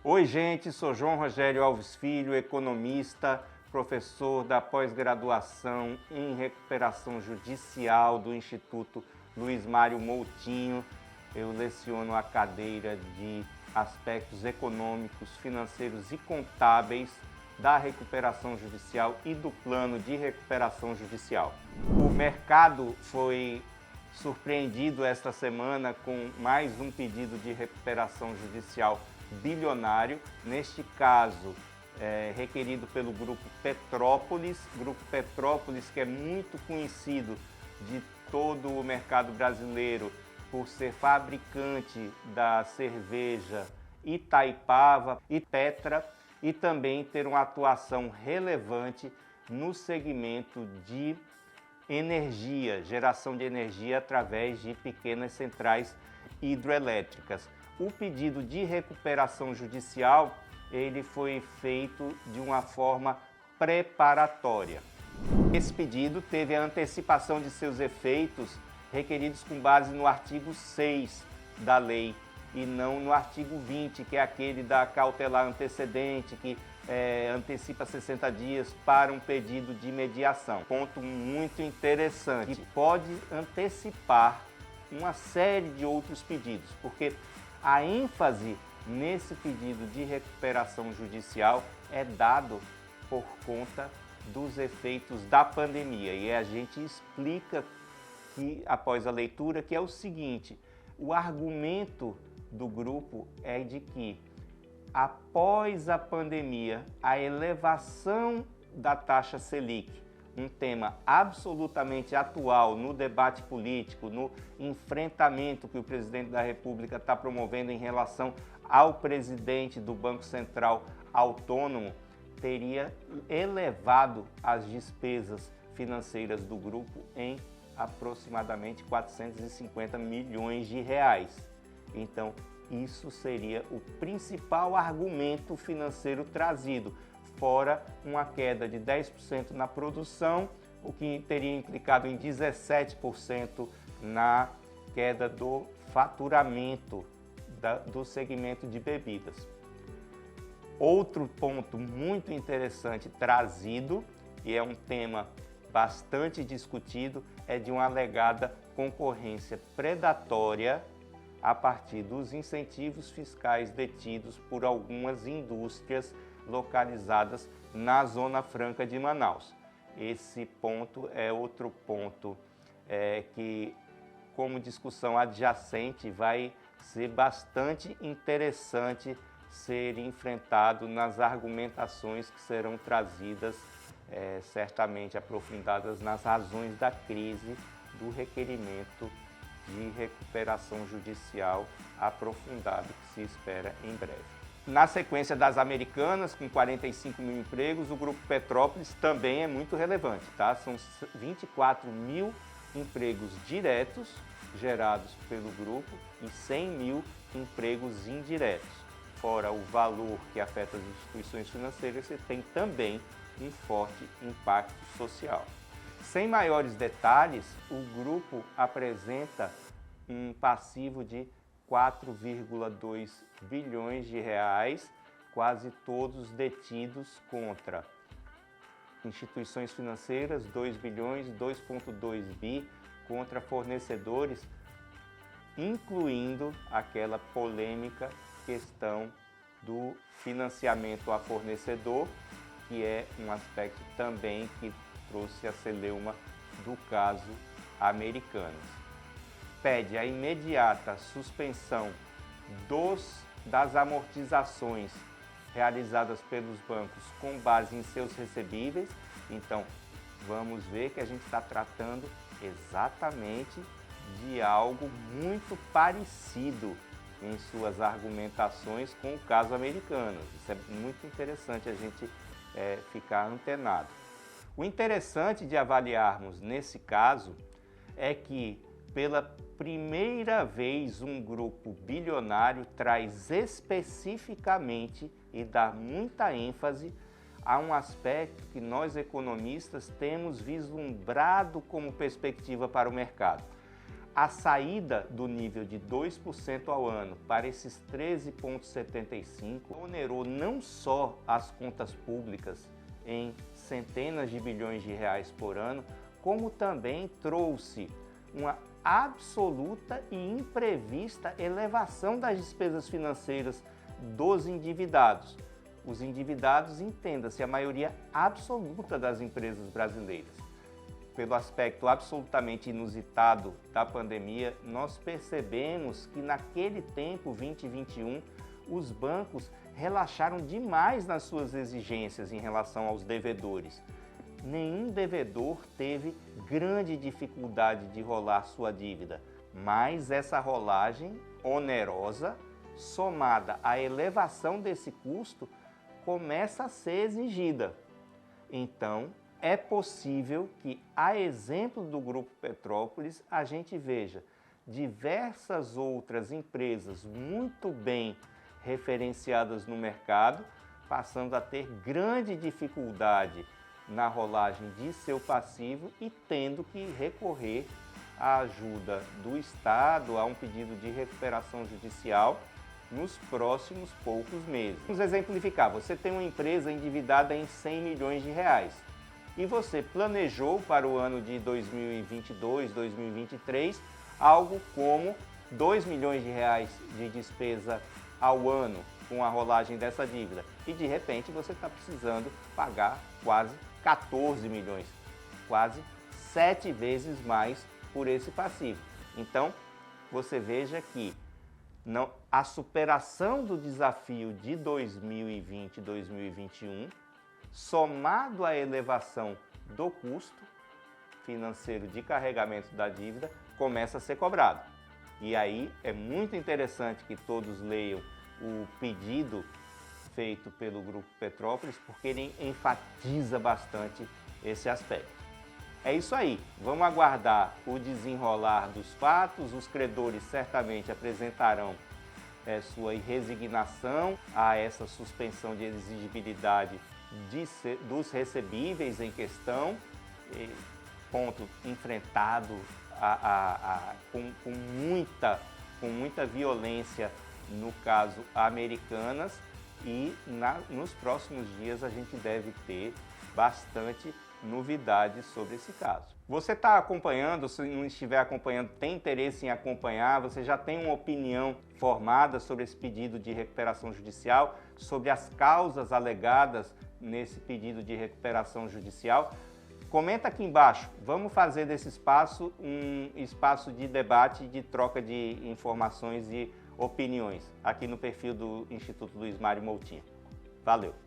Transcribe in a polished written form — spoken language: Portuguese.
Oi, gente, sou João Rogério Alves Filho, economista, professor da pós-graduação em recuperação judicial do Instituto Luiz Mário Moutinho. Eu leciono a cadeira de aspectos econômicos, financeiros e contábeis da recuperação judicial e do plano de recuperação judicial. O mercado foi surpreendido esta semana com mais um pedido de recuperação judicial bilionário, neste caso requerido pelo Grupo Petrópolis, que é muito conhecido de todo o mercado brasileiro por ser fabricante da cerveja Itaipava e Petra, e também ter uma atuação relevante no segmento de energia, geração de energia através de pequenas centrais hidrelétricas. O pedido de recuperação judicial, ele foi feito de uma forma preparatória. Esse pedido teve a antecipação de seus efeitos requeridos com base no artigo 6 da lei e não no artigo 20, que é aquele da cautelar antecedente, que antecipa 60 dias para um pedido de mediação. Ponto muito interessante, que pode antecipar uma série de outros pedidos, porque a ênfase nesse pedido de recuperação judicial é dado por conta dos efeitos da pandemia. E a gente explica que, após a leitura, que é o seguinte: o argumento do grupo é de que, após a pandemia, a elevação da taxa Selic, um tema absolutamente atual no debate político, no enfrentamento que o presidente da República está promovendo em relação ao presidente do Banco Central Autônomo, teria elevado as despesas financeiras do grupo em aproximadamente 450 milhões de reais. Então, isso seria o principal argumento financeiro trazido, fora uma queda de 10% na produção, o que teria implicado em 17% na queda do faturamento do segmento de bebidas. Outro ponto muito interessante trazido, e é um tema bastante discutido, é de uma alegada concorrência predatória a partir dos incentivos fiscais detidos por algumas indústrias localizadas na Zona Franca de Manaus. Esse ponto é outro ponto que, como discussão adjacente, vai ser bastante interessante ser enfrentado nas argumentações que serão trazidas, certamente aprofundadas nas razões da crise do requerimento de recuperação judicial aprofundado que se espera em breve. Na sequência das Americanas, com 45 mil empregos, o Grupo Petrópolis também é muito relevante, tá? São 24 mil empregos diretos gerados pelo grupo e 100 mil empregos indiretos. Fora o valor que afeta as instituições financeiras, você tem também um forte impacto social. Sem maiores detalhes, o grupo apresenta um passivo de 4,2 bilhões de reais, quase todos detidos contra instituições financeiras, 2 bilhões, 2,2 bi contra fornecedores, incluindo aquela polêmica questão do financiamento a fornecedor, que é um aspecto também que trouxe a celeuma do caso Americanas. Pede a imediata suspensão das amortizações realizadas pelos bancos com base em seus recebíveis. Então, vamos ver que a gente está tratando exatamente de algo muito parecido em suas argumentações com o caso Americanas. Isso é muito interessante a gente ficar antenado. O interessante de avaliarmos nesse caso é que, pela primeira vez, um grupo bilionário traz especificamente e dá muita ênfase a um aspecto que nós economistas temos vislumbrado como perspectiva para o mercado: a saída do nível de 2% ao ano para esses 13,75% onerou não só as contas públicas em centenas de bilhões de reais por ano, como também trouxe uma absoluta e imprevista elevação das despesas financeiras dos endividados. Os endividados, entenda-se, a maioria absoluta das empresas brasileiras. Pelo aspecto absolutamente inusitado da pandemia, nós percebemos que naquele tempo, 2021, os bancos relaxaram demais nas suas exigências em relação aos devedores. Nenhum devedor teve grande dificuldade de rolar sua dívida, mas essa rolagem onerosa, somada à elevação desse custo, começa a ser exigida. Então, é possível que, a exemplo do Grupo Petrópolis, a gente veja diversas outras empresas muito bem referenciadas no mercado, passando a ter grande dificuldade na rolagem de seu passivo e tendo que recorrer à ajuda do Estado, a um pedido de recuperação judicial nos próximos poucos meses. Vamos exemplificar, você tem uma empresa endividada em 100 milhões de reais e você planejou para o ano de 2022, 2023, algo como 2 milhões de reais de despesa ao ano com a rolagem dessa dívida e de repente você está precisando pagar quase 14 milhões, quase 7 vezes mais por esse passivo. Então, você veja que a superação do desafio de 2020 e 2021, somado à elevação do custo financeiro de carregamento da dívida, começa a ser cobrado. E aí é muito interessante que todos leiam o pedido feito pelo Grupo Petrópolis, porque ele enfatiza bastante esse aspecto. É isso aí, vamos aguardar o desenrolar dos fatos, os credores certamente apresentarão sua resignação a essa suspensão de exigibilidade dos recebíveis em questão, ponto enfrentado com muita violência no caso Americanas, e nos próximos dias a gente deve ter bastante novidades sobre esse caso. Você está acompanhando, se não estiver acompanhando, tem interesse em acompanhar, você já tem uma opinião formada sobre esse pedido de recuperação judicial, sobre as causas alegadas nesse pedido de recuperação judicial? Comenta aqui embaixo, vamos fazer desse espaço um espaço de debate, de troca de informações e opiniões aqui no perfil do Instituto Luiz Mário Moutinho. Valeu!